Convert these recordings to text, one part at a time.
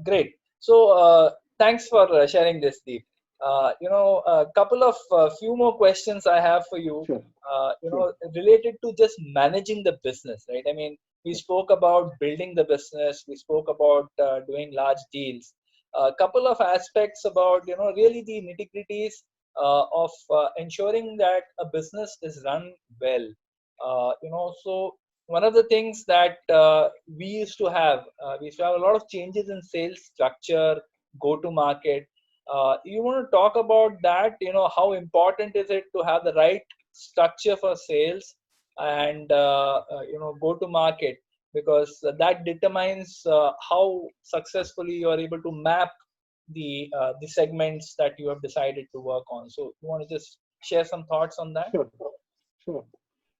Great. So thanks for sharing this, Deep. A couple of few more questions I have for you. Sure. Related to just managing the business, right? I mean, we spoke about building the business. We spoke about doing large deals. A couple of aspects about really the nitty-gritties of ensuring that a business is run well. So one of the things that we used to have a lot of changes in sales structure, go to market. You want to talk about that? How important is it to have the right structure for sales and go to market, because that determines how successfully you are able to map the segments that you have decided to work on. So you want to just share some thoughts on that? Sure. Sure.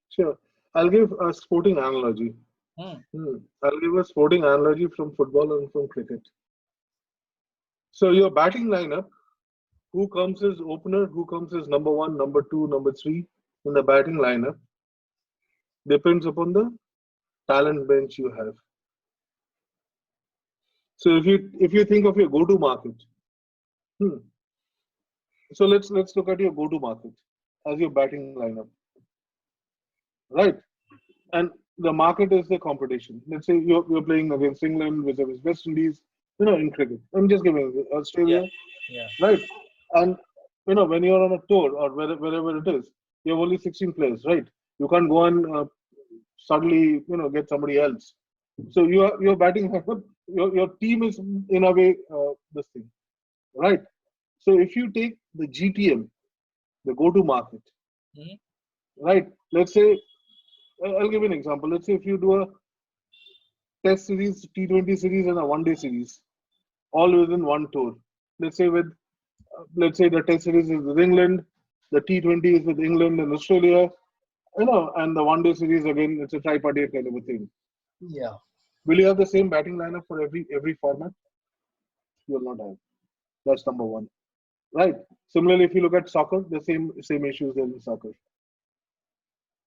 Sure. I'll give a sporting analogy. I'll give a sporting analogy from football and from cricket. So your batting lineup, who comes as opener, who comes as number one, number two, number three in the batting lineup, depends upon the talent bench you have. So if you think of your go-to market, so let's look at your go-to market as your batting lineup, right? And the market is the competition. Let's say you're playing against England versus West Indies, in cricket. I'm just giving Australia, Yeah. right? And when you're on a tour or wherever it is, you have only 16 players, right? You can't go and suddenly get somebody else. So your batting your team is in a way this thing, right? So if you take the GTM, the go-to market, right? Let's say I'll give you an example. Let's say if you do a test series, T20 series, and a one-day series, all within one tour. Let's say the test series is with England, the T20 is with England and Australia, and the one-day series again, it's a tripartite kind of a thing. Yeah. Will you have the same batting lineup for every format? You will not have. That's number one, right? Similarly, if you look at soccer, the same issues there in soccer,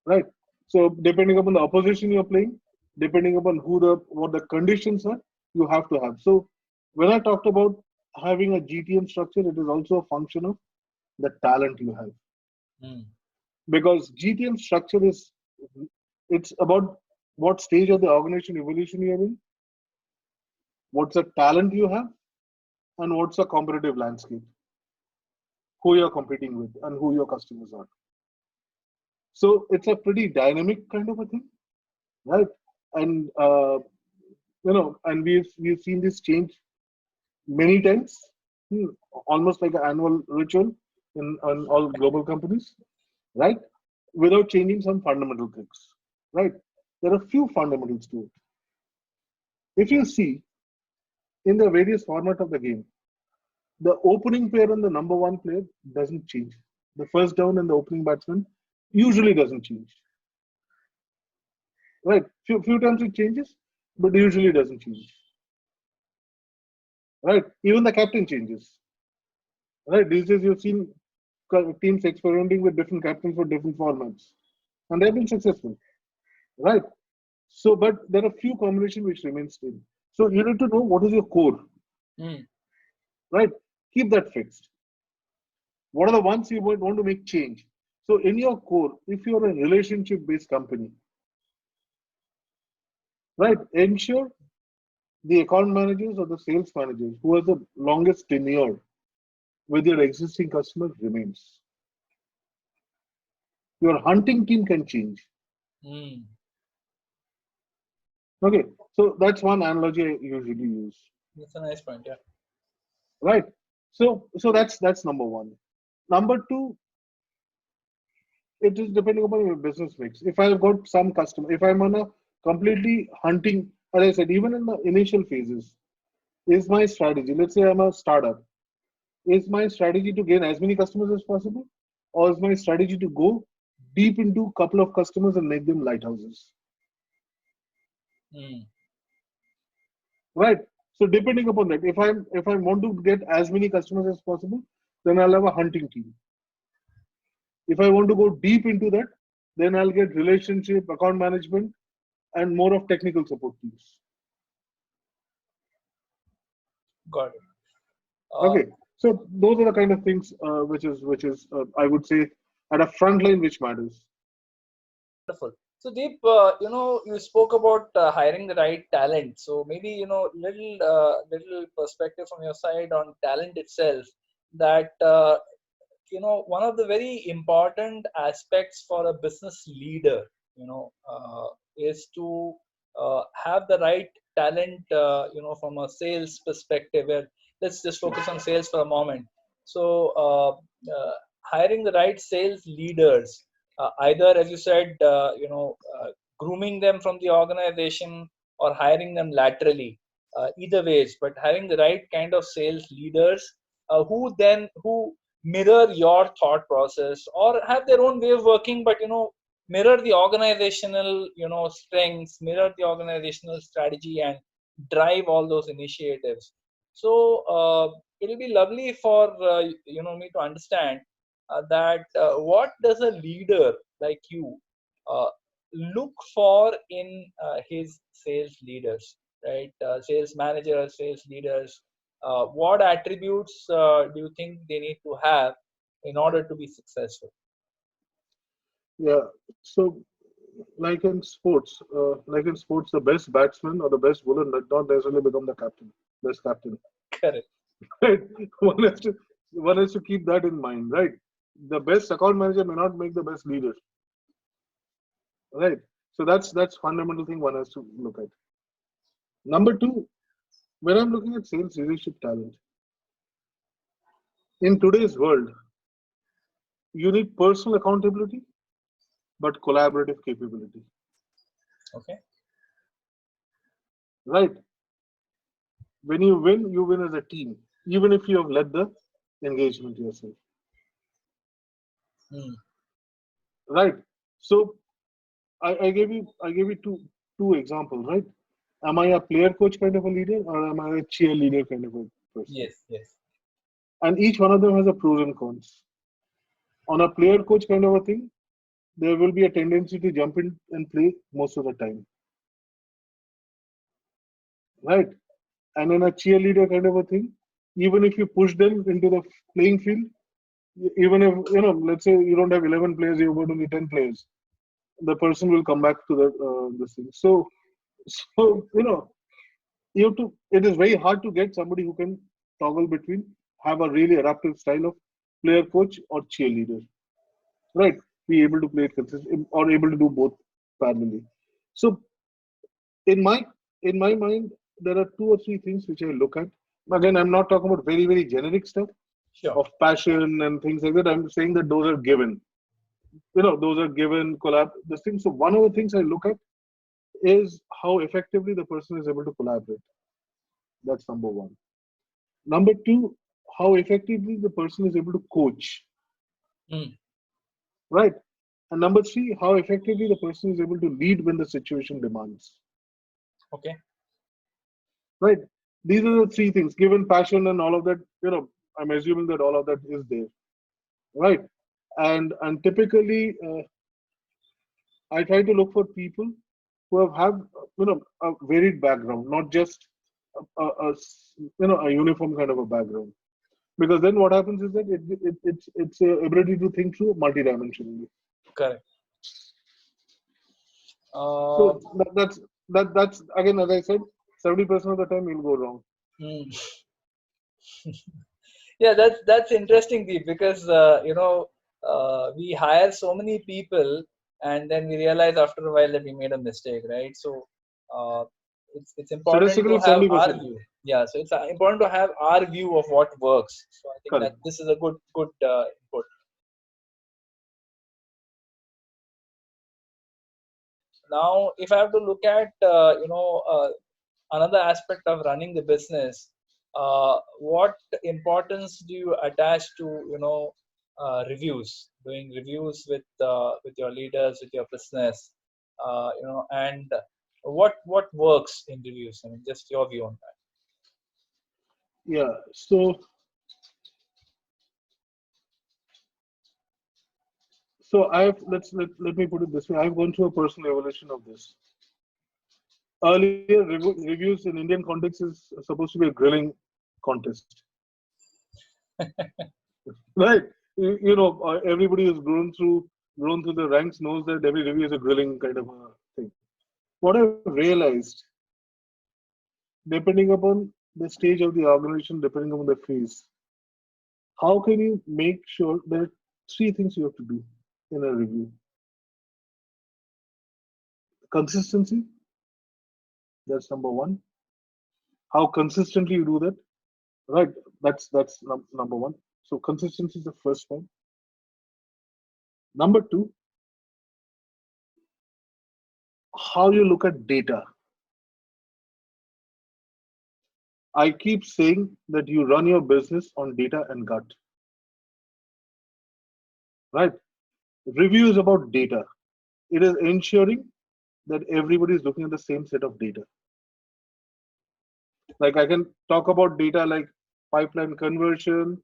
right? So depending upon the opposition you're playing, depending upon what the conditions are, you have to have. So when I talked about having a GTM structure, it is also a function of the talent you have. Because GTM structure it's about what stage of the organization evolution you're in, what's the talent you have, and what's the competitive landscape, who you're competing with, and who your customers are. So it's a pretty dynamic kind of a thing, right? And and we've seen this change many times, almost like an annual ritual in all global companies, right? Without changing some fundamental things, right? There are a few fundamentals to it. If you see in the various format of the game, the opening pair and the number one player doesn't change. The first down and the opening batsman usually doesn't change, right? Few times it changes, but usually doesn't change, right? Even the captain changes, right? These days you've seen teams experimenting with different captains for different formats, and they've been successful, right? So, but there are few combinations which remain still. So you need to know what is your core, right? Keep that fixed. What are the ones you might want to make change? So in your core, if you're a relationship-based company, right, ensure the account managers or the sales managers who has the longest tenure with your existing customer remains. Your hunting team can change. Okay, so that's one analogy I usually use. That's a nice point, yeah. Right. So that's number one. Number two, it is depending upon your business mix. If I've got some customer, if I'm on a completely hunting, as I said, even in the initial phases, is my strategy, let's say I'm a startup, is my strategy to gain as many customers as possible? Or is my strategy to go deep into a couple of customers and make them lighthouses? Right. So depending upon that, if I want to get as many customers as possible, then I'll have a hunting team. If I want to go deep into that, then I'll get relationship, account management, and more of technical support teams. Got it. Okay, so those are the kind of things which is I would say at a front line which matters. Wonderful. So Deep, you spoke about hiring the right talent. So maybe little perspective from your side on talent itself. That one of the very important aspects for a business leader, is to have the right talent. From a sales perspective. Where let's just focus on sales for a moment. So hiring the right sales leaders, either as you said, grooming them from the organization or hiring them laterally, either ways, but having the right kind of sales leaders who mirror your thought process or have their own way of working, but mirror the organizational strengths, mirror the organizational strategy, and drive all those initiatives. So it'll be lovely for me to understand that what does a leader like you uh, look for in his sales leaders, right? Sales managers, sales leaders. What attributes do you think they need to have in order to be successful? Yeah. So like in sports, the best batsman or the best bowler does not necessarily become the captain, best captain. Correct. Right? One has to keep that in mind, right? The best account manager may not make the best leader, right? So that's fundamental thing one has to look at. Number two, when I'm looking at sales leadership talent in today's world, you need personal accountability but collaborative capability, Okay. right? When you win as a team, even if you have led the engagement yourself, Hmm. right? So I gave you two examples, right? Am I a player coach kind of a leader or am I a cheerleader kind of a person? Yes. Yes. And each one of them has a pros and cons. On a player coach kind of a thing, there will be a tendency to jump in and play most of the time, right? And in a cheerleader kind of a thing, even if you push them into the playing field, even if let's say you don't have 11 players, you've got only 10 players, the person will come back to the this thing. So you have to. It is very hard to get somebody who can toggle between, have a really adaptive style of player coach or cheerleader, right? Be able to play it consistently or able to do both parallelly. So in my in my mind, there are two or three things which I look at. Again, I'm not talking about very very generic stuff Sure. of passion and things like that. I'm saying that those are given. Those are given collab. This thing. So one of the things I look at is how effectively the person is able to collaborate. That's number one. Number two, how effectively the person is able to coach, Hmm. right? And number three, how effectively the person is able to lead when the situation demands, Okay. right? These are the three things. Given passion and all of that, I'm assuming that all of that is there, right? And typically, I try to look for people who have a varied background, not just a uniform kind of a background. Because then what happens is that it's ability to think through multidimensionally. Correct. So that's again, as I said, 70% of the time you'll go wrong. Hmm. Yeah, that's interesting, Deep, because we hire so many people, and then we realize after a while that we made a mistake, right? So uh, it's important to Statistically, have our 70%. view. Yeah, so it's important to have our view of what works. So I think that Correct. this is a good input. Now, if I have to look at another aspect of running the business, what importance do you attach to reviews, doing reviews with your leaders, with your business, and what works in reviews? I mean, just your view on that. Yeah. So let me put it this way. I've gone through a personal evolution of this. Earlier, reviews in Indian context is supposed to be a grilling contest. Right? Everybody who's grown through the ranks knows that every review is a grilling kind of a thing. What I've realized, depending upon the stage of the organization, depending upon the phase, how can you make sure there are three things you have to do in a review? Consistency, that's number one. How consistently you do that, right? That's number one. So consistency is the first one. Number two, how you look at data. I keep saying that you run your business on data and gut. Right? Review is about data. It is ensuring that everybody is looking at the same set of data. Like I can talk about data like pipeline conversion,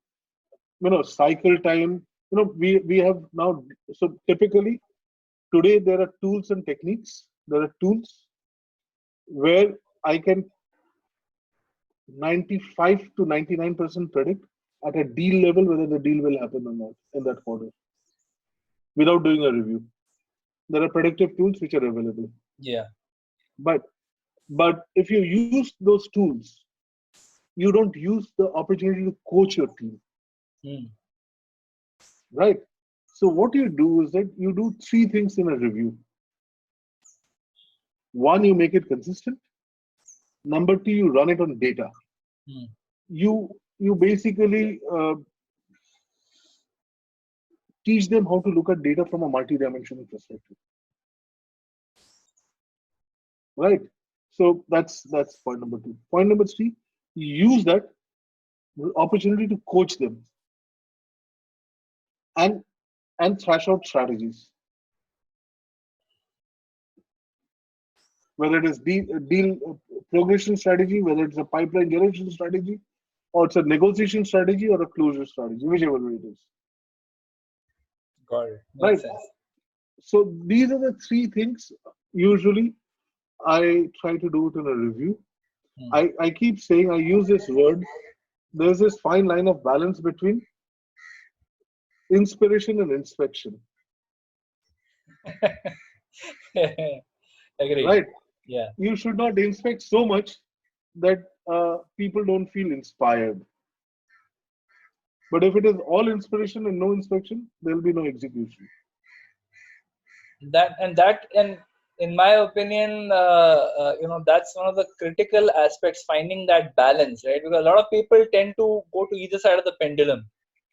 cycle time. We have now, so typically today there are tools and techniques. There are tools where I can 95 to 99% predict at a deal level whether the deal will happen or not in that quarter without doing a review. There are predictive tools which are available. Yeah. But if you use those tools, you don't use the opportunity to coach your team. Right? So what you do is that you do three things in a review. One, you make it consistent. Number two, you run it on data. You basically teach them how to look at data from a multi-dimensional perspective. Right? So that's point number two. Point number three, you use that opportunity to coach them and thrash out strategies. Whether it is deal progression strategy, whether it's a pipeline generation strategy, or it's a negotiation strategy or a closure strategy, whichever way it is. Got it. Right. Makes sense. So these are the three things usually I try to do it in a review. I keep saying, I use this word, there's this fine line of balance between inspiration and inspection. Agree. Right? Yeah. You should not inspect so much that people don't feel inspired. But if it is all inspiration and no inspection, there will be no execution. That in my opinion, that's one of the critical aspects, finding that balance, right? Because a lot of people tend to go to either side of the pendulum.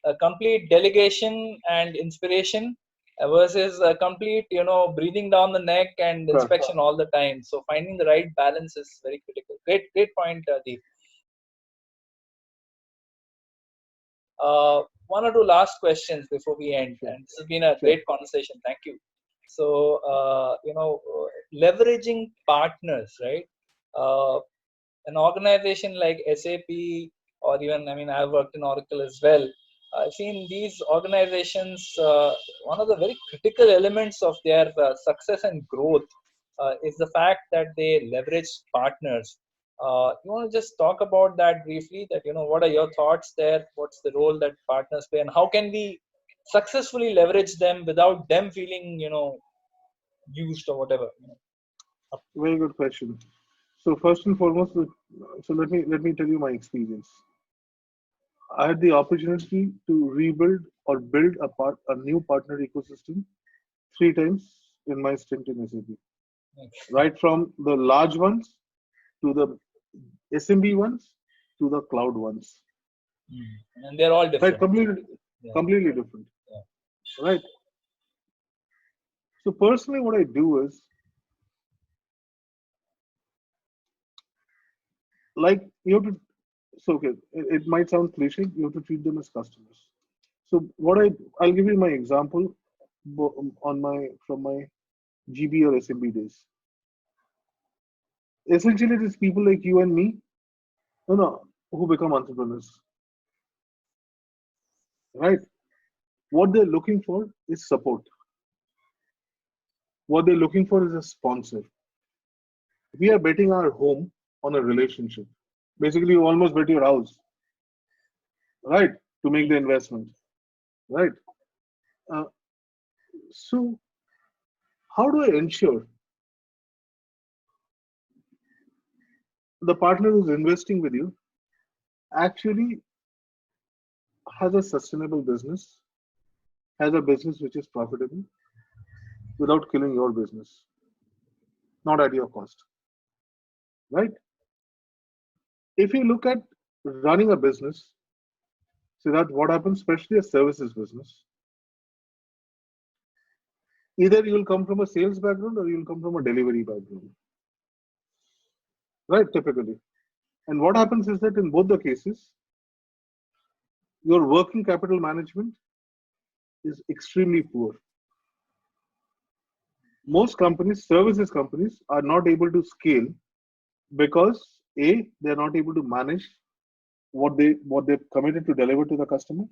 A complete delegation and inspiration versus a complete, breathing down the neck and inspection all the time. So finding the right balance is very critical. Great point, Deep. One or two last questions before we end. And this has been a great conversation. Thank you. So, leveraging partners, right? An organization like SAP, or even, I've worked in Oracle as well. I've seen these organizations, one of the very critical elements of their success and growth is the fact that they leverage partners. You want to just talk about that briefly, that, what are your thoughts there? What's the role that partners play, and how can we successfully leverage them without them feeling, used or whatever? Very good question. So first and foremost, so let me tell you my experience. I had the opportunity to rebuild or build a new partner ecosystem 3 times in my stint in SAP. Right from the large ones to the SMB ones to the cloud ones. And they're all different. Right, completely different. Yeah. Right. So personally, what I do is, like, you have to, so okay, it might sound cliche, you have to treat them as customers. So I'll give you my example from my GB or SMB days. Essentially, it is people like you and me, who become entrepreneurs. Right? What they're looking for is support. What they're looking for is a sponsor. We are betting our home on a relationship. Basically, you almost bet your house right? To make the investment, right? Uh, so how do I ensure the partner who's investing with you actually has a sustainable business, has a business which is profitable without killing your business, not at your cost, right? If you look at running a business, so that what happens, especially a services business, either you will come from a sales background or you will come from a delivery background, right? Typically. And what happens is that in both the cases, your working capital management is extremely poor. Most companies, services companies, are not able to scale because A, they're not able to manage what they've committed to deliver to the customer.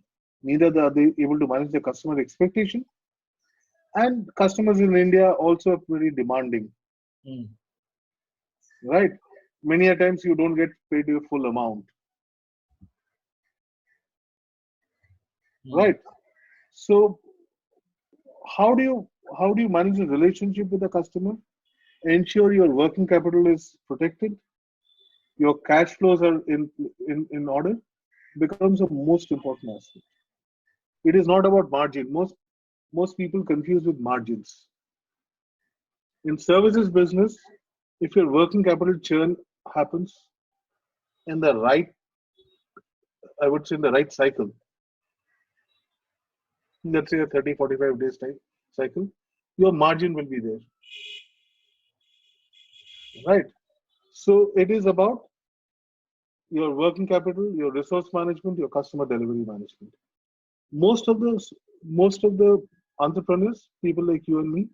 Neither are they able to manage the customer expectation. And customers in India also are very demanding, Mm. right? Many a times you don't get paid your full amount, Mm. right? So how do you how do you manage the relationship with the customer? Ensure your working capital is protected, your cash flows are in order, becomes a most important aspect. It is not about margin. Most people confuse with margins. In services business, if your working capital churn happens in the right, I would say in the right cycle, let's say a 30, 45 days time cycle, your margin will be there, right? So it is about your working capital, your resource management, your customer delivery management. Most of the most of the entrepreneurs, people like you and me,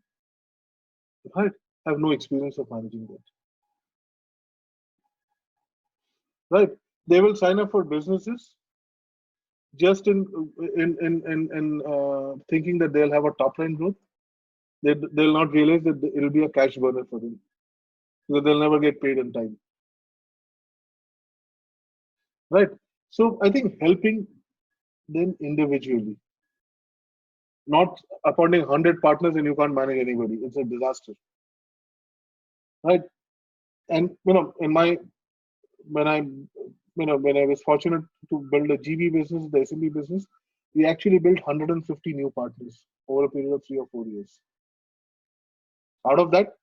right, have no experience of managing that. Right? They will sign up for businesses just in thinking that they'll have a top line growth. They'll not realize that it'll be a cash burner for them because they'll never get paid in time. Right? So I think helping them individually, not appointing 100 partners and you can't manage anybody. It's a disaster. Right? And in my when I when I was fortunate to build a GB business, the SMB business, we actually built 150 new partners over a period of 3 or 4 years. Out of that,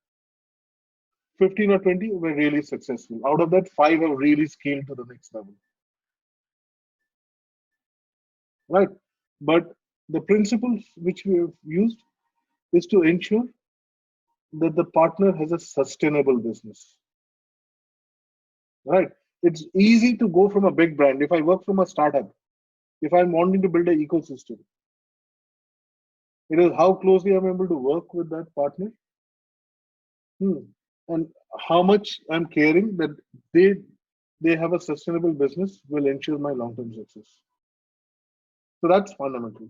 15 or 20 were really successful. Out of that, 5 have really scaled to the next level. Right? But the principles which we have used is to ensure that the partner has a sustainable business. Right? It's easy to go from a big brand. If I work from a startup, if I'm wanting to build an ecosystem, it is how closely I'm able to work with that partner, and how much I'm caring that they have a sustainable business will ensure my long-term success. So that's fundamental.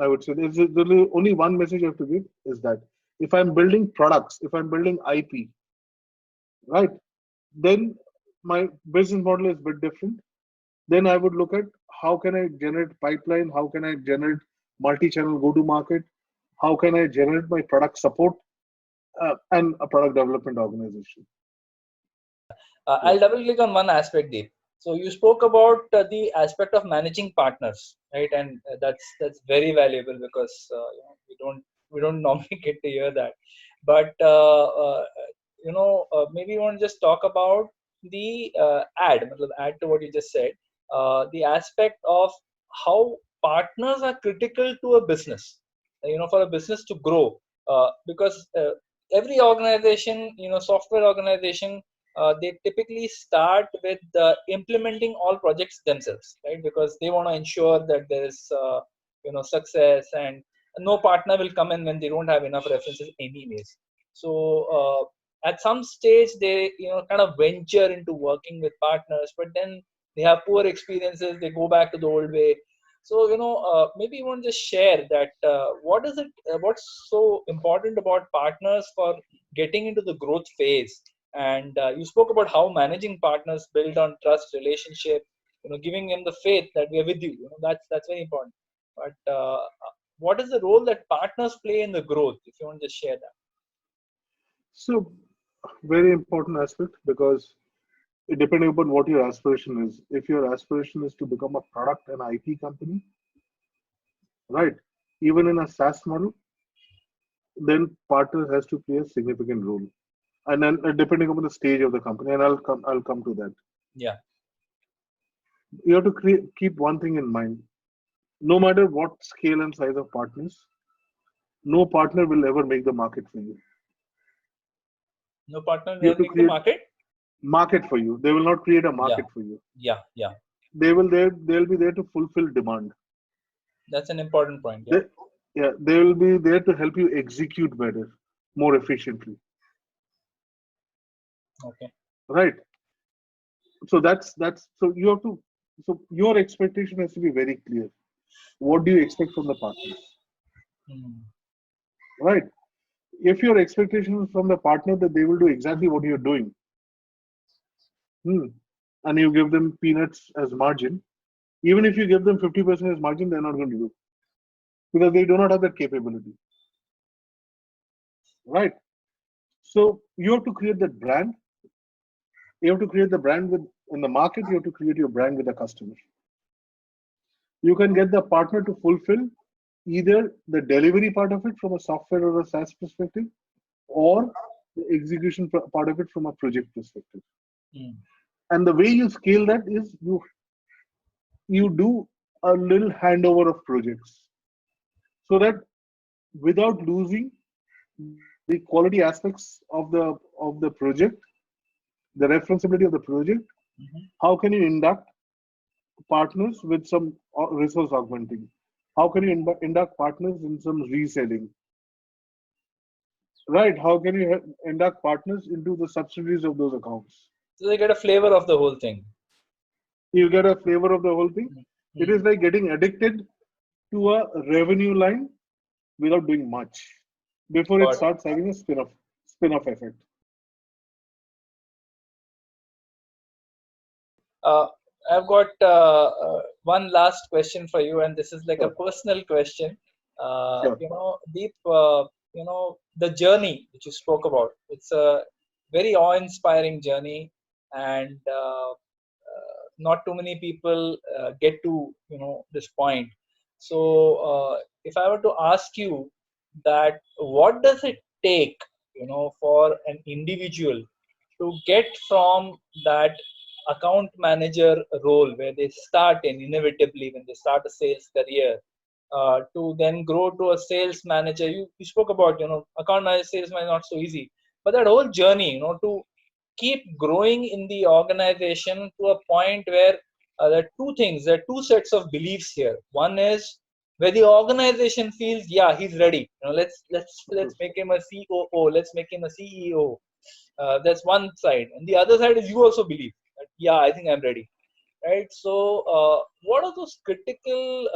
I would say there's only one message I have to give is that if I'm building products, if I'm building IP, right, then my business model is a bit different. Then I would look at how can I generate pipeline, how can I generate multi-channel go-to-market, how can I generate my product support and a product development organization. I'll double click on one aspect, Deep. So you spoke about the aspect of managing partners, right? And that's very valuable because we don't normally get to hear that. But maybe you want to just talk about the add to what you just said. The aspect of how partners are critical to a business. For a business to grow, because every organization, software organization, they typically start with implementing all projects themselves, right? Because they want to ensure that there is success, and no partner will come in when they don't have enough references anyways. So at some stage they kind of venture into working with partners, but then they have poor experiences, they go back to the old way. So maybe you want to just share that what's so important about partners for getting into the growth phase. And you spoke about how managing partners build on trust relationship, giving him the faith that we are with you. That's very important. But what is the role that partners play in the growth? If you want to just share that. So, very important aspect, because depending upon what your aspiration is, if your aspiration is to become a product and IP company, right, even in a SaaS model, then partner has to play a significant role. And then depending upon the stage of the company, and I'll come to that. Yeah. You have to keep one thing in mind. No matter what scale and size of partners, no partner will ever make the market for you. No partner You will have to make the create market for you. They will not create a market for you. Yeah. They'll be there to fulfill demand. That's an important point. They will be there to help you execute better, more efficiently. Okay. Right. So so you have to. So your expectation has to be very clear. What do you expect from the partners? Right. If your expectation is from the partner that they will do exactly what you're doing, and you give them peanuts as margin, even if you give them 50% as margin, they're not going to do, because they do not have that capability. Right. So you have to create that brand. You have to create the brand in the market. You have to create your brand with the customer. You can get the partner to fulfill either the delivery part of it from a software or a SaaS perspective, or the execution part of it from a project perspective. And the way you scale that is you do a little handover of projects, so that without losing the quality aspects of the project, the referenceability of the project, how can you induct partners with some resource augmenting? How can you induct partners in some reselling? Right? How can you induct partners into the subsidiaries of those accounts? So they get a flavor of the whole thing. You get a flavor of the whole thing. It is like getting addicted to a revenue line without doing much before it starts having a spin-off effect. I've got one last question for you, and this is like a personal question. Deep, the journey which you spoke about, it's a very awe-inspiring journey, and not too many people get to this point. So if I were to ask you that, what does it take for an individual to get from that account manager role where they start in inevitably when they start a sales career to then grow to a sales manager? You spoke about account manager, sales manager, not so easy, but that whole journey to keep growing in the organization to a point where there are two things, there are two sets of beliefs here. One is where the organization feels, yeah, he's ready, let's make him a COO, let's make him a CEO. That's one side, and the other side is you also believe that, yeah, I think I'm ready, right? So what are those critical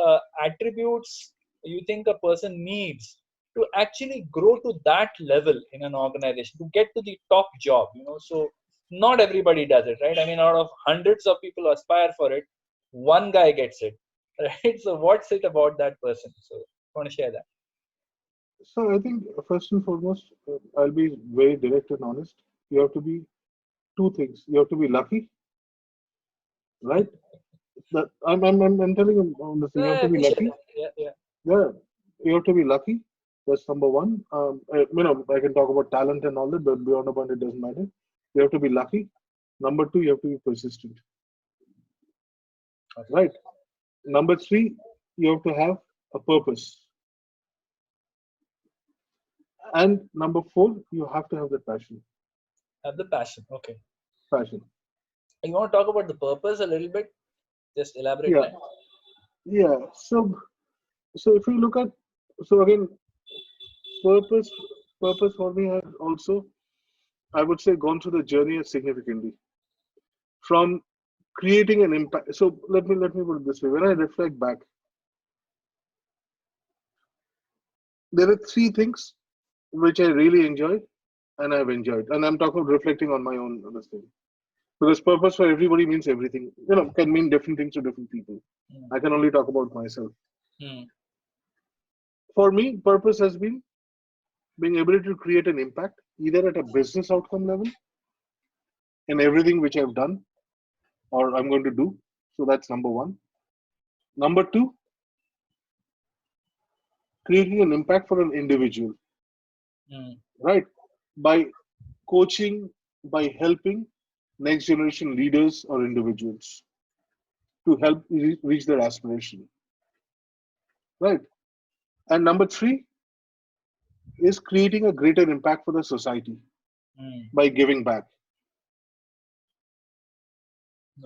attributes you think a person needs to actually grow to that level in an organization, to get to the top job? So not everybody does it, right? I mean, out of hundreds of people who aspire for it, one guy gets it, right? So what's it about that person? So I want to share that. So I think first and foremost, I'll be very direct and honest. You have to be two things. You have to be lucky, right? That I'm telling you on this. You have to be lucky. Yeah. You have to be lucky. That's number one. I can talk about talent and all that, but beyond a point, it doesn't matter. You have to be lucky. Number two, you have to be persistent. Right. Number three, you have to have a purpose. And number four, you have to have the passion. Have the passion. Okay. Passion. You want to talk about the purpose a little bit? Just elaborate. Yeah. So if you look at, so again, purpose for me has also, I would say, gone through the journey significantly. From creating an impact. So let me put it this way. When I reflect back, there are three things which I really enjoyed and I've enjoyed. And I'm talking reflecting on my own understanding. Because purpose for everybody means everything. Can mean different things to different people. I can only talk about myself. For me, purpose has been being able to create an impact either at a business outcome level in everything which I've done or I'm going to do. So that's number one. Number two, creating an impact for an individual, right? By coaching, by helping next generation leaders or individuals to help reach their aspiration, right? And number three is creating a greater impact for the society by giving back.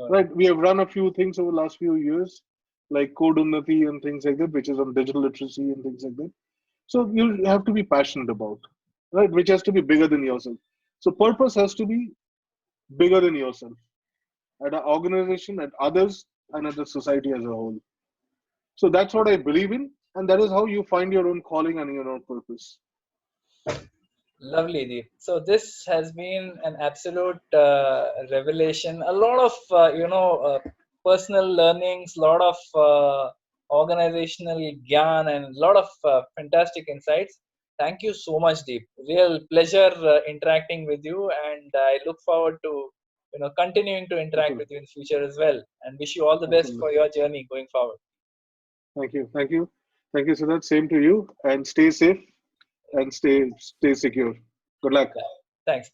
Right, we have run a few things over the last few years, like Code Unnati and things like that, which is on digital literacy and things like that. So you have to be passionate about, right? Which has to be bigger than yourself. So purpose has to be bigger than yourself, at an organization, at others, and at the society as a whole. So that's what I believe in, and that is how you find your own calling and your own purpose. Lovely, Deep. So this has been an absolute revelation. A lot of personal learnings, a lot of organizational gyan, and a lot of fantastic insights. Thank you so much, Deep. Real pleasure interacting with you, and I look forward to continuing to interact with you in the future as well. And wish you all the best for your journey going forward. Thank you, thank you, thank you, Siddharth. Same to you, and stay safe and stay secure. Good luck. Thanks.